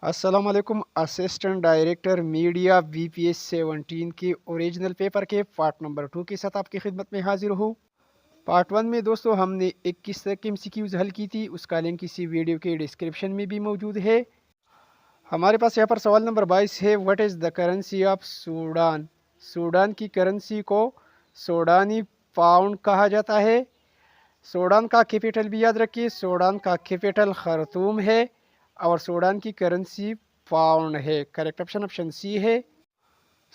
अस्सलाम वालेकुम। Assistant director media VPS 17 की ओरिजिनल पेपर के पार्ट नंबर 2 के साथ आपकी खिदमत में हाजिर हूँ। पार्ट 1 में दोस्तों हमने 21 तक MCQs हल की थी, उसका लिंक इसी वीडियो के डिस्क्रिप्शन में भी मौजूद है। हमारे पास यहाँ पर सवाल नंबर 22 है, what is the currency of Sudan. Sudan की करेंसी को सूडानी पाउंड कहा जाता है। सूडान का कैपिटल भी याद रखिए, सूडान का कैपिटल खर्तूम है और सूडान की करेंसी पाउंड है। करेक्ट ऑप्शन ऑप्शन सी है।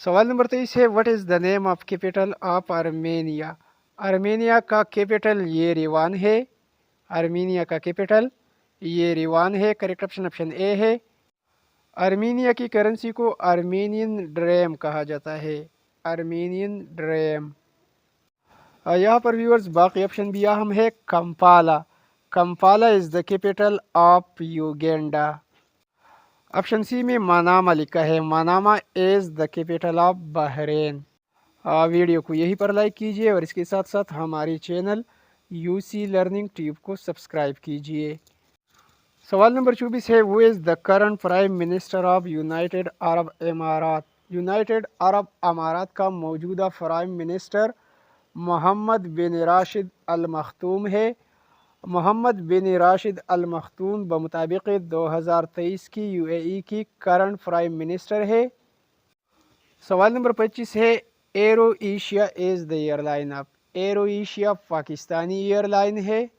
सवाल नंबर 23 है, what is the name of capital of Armenia. Armenia का कैपिटल येरेवान है। आर्मेनिया का कैपिटल येरेवान है। करेक्ट ऑप्शन ऑप्शन ए है। आर्मेनिया की करेंसी को आर्मेनियन ड्रेम कहा जाता है। Armenian dram. यहाँ पर व्यूअर्स बाकी ऑप्शन भी अहम है। Kampala, Kampala is the capital of Uganda. Option C में मनामा लिखा है, Manama is the capital of Bahrain. Video को यहीं पर लाइक कीजिए और इसके साथ साथ हमारे चैनल UC लर्निंग ट्यूब को सब्सक्राइब कीजिए। सवाल नंबर 24 है, who is the current prime minister of United Arab अमारात। यूनाइटेड अरब अमारात का मौजूदा प्राइम मिनिस्टर मोहम्मद बिन राशिद अल मख्तूम है। मोहम्मद बिन राशिद अल मख्तूम बमुताबिक 2023 की UAE की करंट प्राइम मिनिस्टर है। सवाल नंबर 25 है, arrow Asia is the airline of. Arrow Asia Pakistani airline है।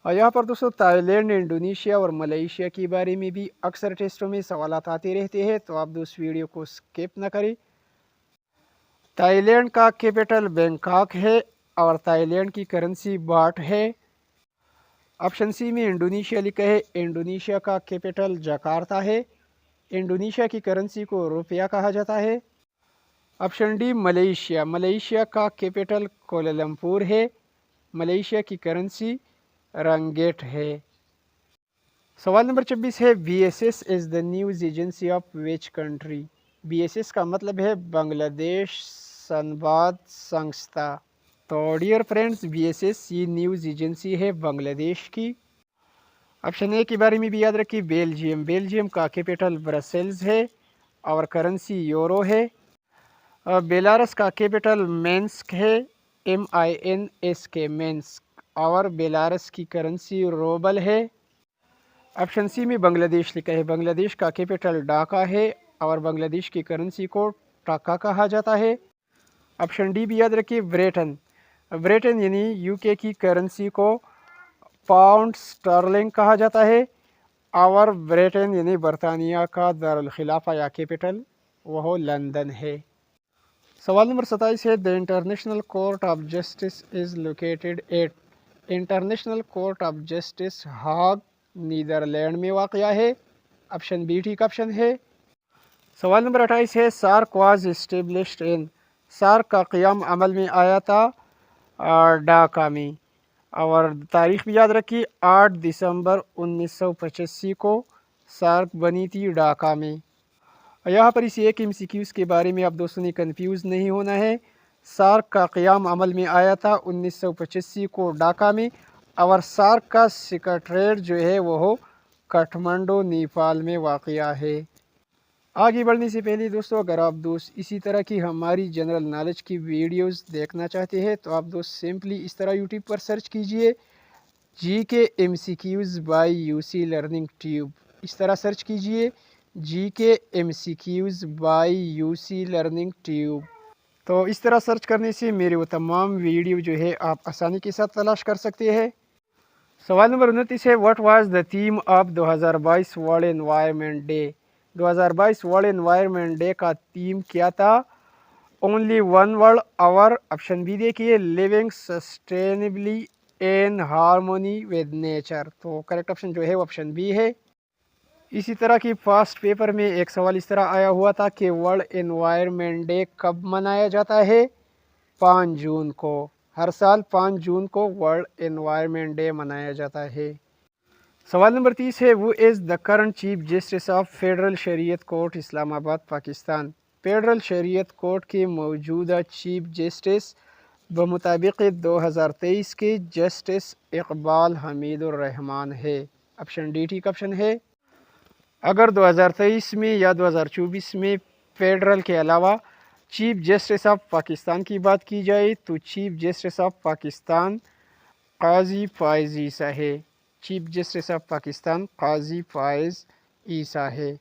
और यहाँ पर दोस्तों थाईलैंड, इंडोनेशिया और मलेशिया के बारे में भी अक्सर टेस्टों में सवाल आते रहते हैं, तो आप दोस्त वीडियो को स्किप ना करें। थाईलैंड का कैपिटल बैंकॉक है और थाईलैंड की करेंसी बाट है। ऑप्शन सी में इंडोनेशिया लिखा है, इंडोनेशिया का कैपिटल जकार्ता है। इंडोनेशिया की करेंसी को रुपया कहा जाता है। ऑप्शन डी मलेशिया, मलेशिया का कैपिटल कोलालमपुर है। मलेशिया की करेंसी रंगेट है। सवाल नंबर 26 है, BSS is the news agency of which country. BSS का मतलब है बांग्लादेश संवाद संस्था। तो डियर फ्रेंड्स, BSS ये न्यूज़ एजेंसी है बांग्लादेश की। ऑप्शन ए के बारे में भी याद रखिए, बेल्जियम, बेल्जियम का कैपिटल ब्रसेल्स है और करेंसी यूरो है। बेलारस का कैपिटल मिन्स्क है, MINSK, मिन्स्क, और बेलारस की करेंसी रूबल है। ऑप्शन सी में बांग्लादेश लिखा है, बांग्लादेश का कैपिटल ढाका है और बांग्लादेश की करेंसी को टाका कहा जाता है। ऑप्शन डी भी याद रखिए, ब्रिटेन, ब्रिटेन यानी UK की करेंसी को पाउंड स्टर्लिंग कहा जाता है और ब्रिटेन यानी बरतानिया का दारुल खिलाफा या कैपिटल वह लंदन है। सवाल नंबर 27 है, the international court of justice is located at. International court of justice हाग, नीदरलैंड में वाक़या है। ऑप्शन बी ठीक ऑप्शन है। सवाल नंबर 28 है, SAARC was established in. SAARC का क़याम अमल में आया था ढाका में, और तारीख भी याद रखिए, 8 दिसंबर 1985 को सार्क बनी थी ढाका में। यहाँ पर इसी एक MCQs के बारे में आप दोस्तों ने कंफ्यूज नहीं होना है। सार्क का क़याम अमल में आया था 1985 को ढाका में, और सार्क का सेक्रेटरीट जो है वह काठमांडू नेपाल में वाक़या है। आगे बढ़ने से पहले दोस्तों, अगर आप दोस्त इसी तरह की हमारी जनरल नॉलेज की वीडियोस देखना चाहते हैं तो आप दोस्त सिंपली इस तरह यूट्यूब पर सर्च कीजिए, GK MCQs by UC learning tube. इस तरह सर्च कीजिए, GK MCQs by UC learning tube. तो इस तरह सर्च करने से मेरे वो तमाम वीडियो जो है आप आसानी के साथ तलाश कर सकते हैं। सवाल नंबर 29 है, what was the theme of 2022 world environment day. 2022 world environment day का थीम क्या था। Only one world our. Option B देखिए, living sustainably in harmony with nature. तो करेक्ट ऑप्शन जो है वो ऑप्शन बी है। इसी तरह की फास्ट पेपर में एक सवाल इस तरह आया हुआ था कि वर्ल्ड एनवायरनमेंट डे कब मनाया जाता है। 5 जून को। हर साल 5 जून को वर्ल्ड एनवायरनमेंट डे मनाया जाता है। सवाल नंबर 30 है, who is the current chief justice of federal शरीयत कोर्ट इस्लामाबाद पाकिस्तान। फेडरल शरीयत कोर्ट के मौजूदा चीफ जस्टिस बमुताबिक 2023 के जस्टिस इकबाल हमीदुर रहमान है। ऑप्शन डी ठीक ऑप्शन है। अगर 2023 में या 2024 में फेडरल के अलावा चीफ जस्टिस ऑफ पाकिस्तान की बात की जाए तो चीफ जस्टिस ऑफ पाकिस्तान काजी फ़ाइज़ ईसा है। चीफ जस्टिस ऑफ पाकिस्तान काजी फ़ाइज़ ईसा है।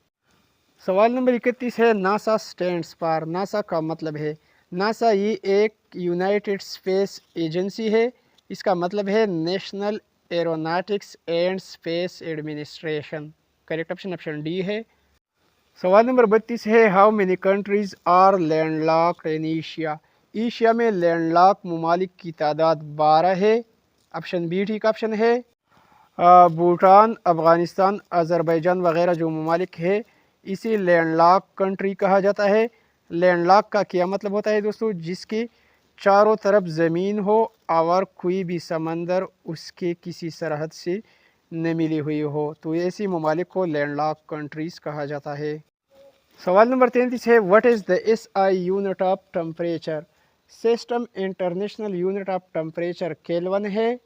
सवाल नंबर 31 है नासा स्टैंड्स फॉर। नासा का मतलब है, नासा ये एक यूनाइटेड स्पेस एजेंसी है। इसका मतलब है national aeronautics and space administration. Correct option option D है। सवाल नंबर 32 है how many countries are landlocked in Asia. Asia में लैंडलॉक ममालिक की तादाद 12 है। ऑप्शन बी ठीक ऑप्शन है। भूटान, अफ़गानिस्तान, अज़रबैजान वगैरह जो ममालिक है इसे लैंडलॉक कंट्री कहा जाता है। लैंडलॉक का क्या मतलब होता है दोस्तों? जिसके चारों तरफ ज़मीन हो और कोई भी समंदर उसके किसी सरहद से न मिली हुई हो, तो ऐसी ममालिक को लैंडलॉक कंट्रीज़ कहा जाता है। सवाल नंबर 33 है what is the SI unit of temperature. System international unit of temperature kelvin है।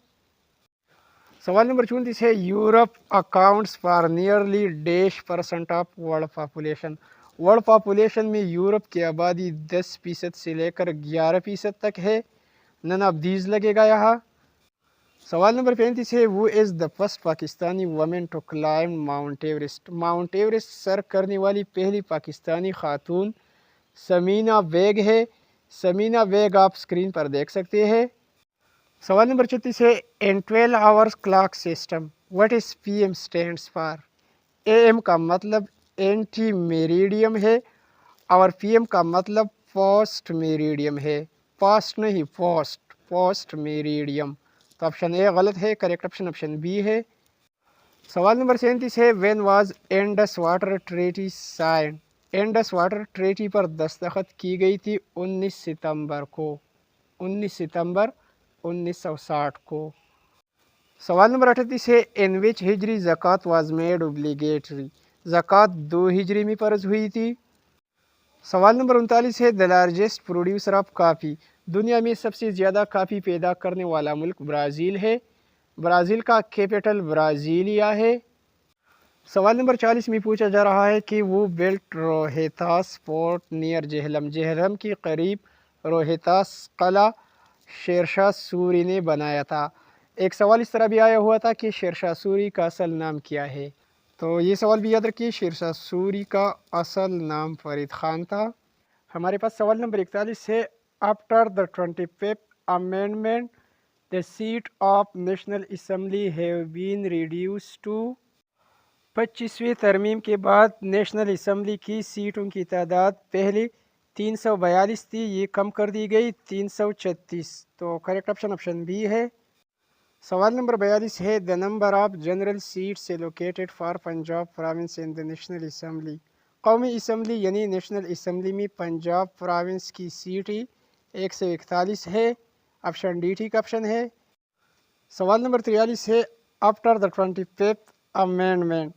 सवाल नंबर 34 है Europe accounts for nearly dash % of world population. World population में यूरोप की आबादी 10% से लेकर 11% तक है। नन ऑफ दीज लगेगा यहाँ। सवाल नंबर 35 है who is the first Pakistani women to climb Mount Everest. Mount Everest सर करने वाली पहली पाकिस्तानी खातून समीना बेग है। समीना बेग आप स्क्रीन पर देख सकते हैं। सवाल नंबर 36 है इन 12 hours clock system what is PM stands for. AM का मतलब एंटी मेरिडियम है और PM का मतलब पोस्ट मेरिडियम है। पास्ट नहीं पोस्ट, पोस्ट मेरिडियम। तो ऑप्शन ए गलत है। करेक्ट ऑप्शन ऑप्शन बी है। सवाल नंबर 37 है when was Indus water treaty sign. Indus water treaty पर दस्तखत की गई थी 19 सितंबर को। 19 सितंबर 1960 को। सवाल नंबर 38 है इन विच हिजरी ज़कात वाज मेड ओब्लिगेटरी। ज़कात 2 हिजरी में फ़र्ज हुई थी। सवाल नंबर 39 है द लार्जेस्ट प्रोड्यूसर ऑफ काफ़ी। दुनिया में सबसे ज़्यादा काफ़ी पैदा करने वाला मुल्क ब्राज़ील है। ब्राज़ील का कैपिटल ब्राज़ीलिया है। सवाल नंबर 40 में पूछा जा रहा है कि वो built Rohtas fort near Jhelum. Jhelum के करीब रोहेतास कला शेरशाह सूरी ने बनाया था। एक सवाल इस तरह भी आया हुआ था कि शेरशाह सूरी का असल नाम क्या है, तो ये सवाल भी याद रखिए। शेरशाह सूरी का असल नाम फरीद खान था। हमारे पास सवाल नंबर 41 है after the 25th amendment the seat of national assembly have been reduced to. 25वीं तरमीम के बाद नेशनल असम्बली की सीटों की तादाद पहले 342 थी, ये कम कर दी गई 336। तो करेक्ट ऑप्शन ऑप्शन बी है। सवाल नंबर 42 है the number of general seats allocated for Punjab province in the national assembly. कौमी असम्बली यानी नेशनल असम्बली में पंजाब प्रोविंस की सीटें 141 है। ऑप्शन डी ठीक ऑप्शन है। सवाल नंबर 43 है after the 25th amendment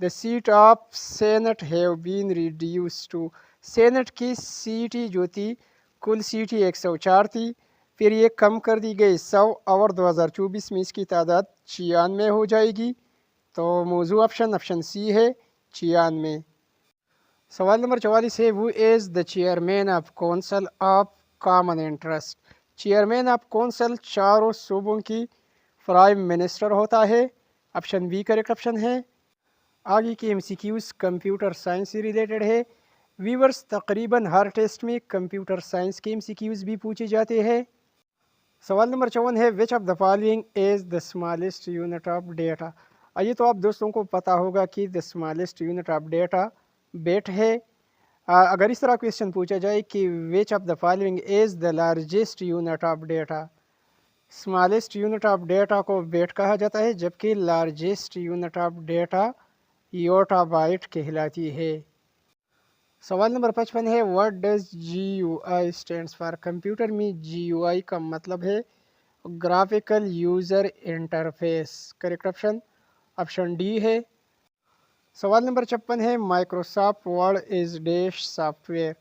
the seat of senate have been reduced to. Senate की सीटें जो थी कुल सीटें 104 थी, फिर ये कम कर दी गई 100 और 2024 में इसकी तादाद 96 हो जाएगी। तो मौजू ऑप्शन ऑप्शन सी है 96। सवाल नंबर 44 है who is the chairman of council of common interest. Chairman of council चारों सूबों की प्राइम मिनिस्टर होता है। ऑप्शन बी करेक्ट ऑप्शन है। आगे के MCQs कंप्यूटर साइंस से रिलेटेड है। व्यूअर्स तकरीबन हर टेस्ट में कंप्यूटर साइंस के MCQs भी पूछे जाते हैं। सवाल नंबर 54 है which of the following is the smallest unit of data. आइए तो आप दोस्तों को पता होगा कि the smallest unit of data bit है। अगर इस तरह क्वेश्चन पूछा जाए कि विच of the following is the largest unit of data, smallest unit of data को बिट कहा जाता है जबकि largest unit of data yottabyte कहलाती है। सवाल नंबर 55 है what does GUI stands for. Computer में GUI का मतलब है graphical user interface. Correct option option D है। सवाल नंबर 56 है Microsoft word is dash software.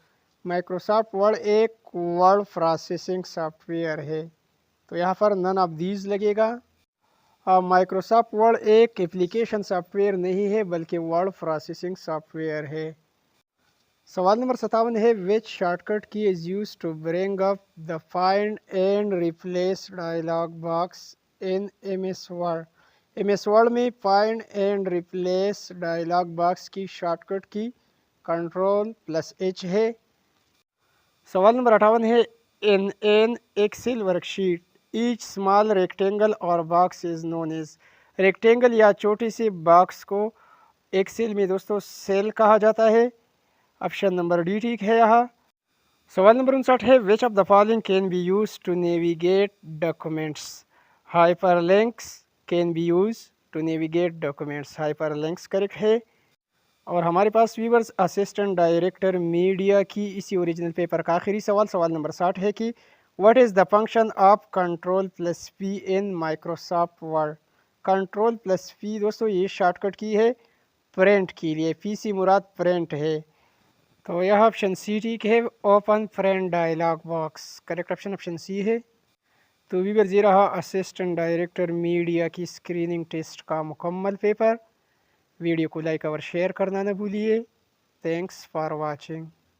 Microsoft word एक वर्ड प्रोसेसिंग सॉफ्टवेयर है, तो यहाँ पर नन ऑफ दीज लगेगा। माइक्रोसॉफ्ट वर्ड एक एप्लीकेशन सॉफ्टवेयर नहीं है बल्कि वर्ड प्रोसेसिंग सॉफ्टवेयर है। सवाल नंबर 57 है which shortcut key is use to bring up the find and replace dialog box in MS Word. MS Word में find and replace dialog box की शॉर्टकट की Ctrl+H है। सवाल नंबर 58 है in an Excel worksheet each small rectangle और box is known as. Rectangle या छोटे से बॉक्स को एक्सेल में दोस्तों सेल कहा जाता है। ऑप्शन नंबर डी ठीक है यहाँ। सवाल नंबर 59 है which of the following can be use to navigate documents. Hyperlinks can be use to navigate documents. Hyperlinks correct है। और हमारे पास व्यूवर्स असिस्टेंट डायरेक्टर मीडिया की इसी ओरिजिनल पेपर का आखिरी सवाल सवाल नंबर 60 है कि what is the function of Ctrl+P in Microsoft word. Ctrl+P दोस्तों ये शॉर्टकट की है प्रिंट के लिए। पी से मुराद प्रिंट है, तो यह ऑप्शन सी ठीक है। Open print dialog box correct option option C है। तो व्यूवर्स ये रहा असिस्टेंट डायरेक्टर मीडिया की स्क्रीनिंग टेस्ट का मुकम्मल पेपर। वीडियो को लाइक और शेयर करना न भूलिए। Thanks for watching.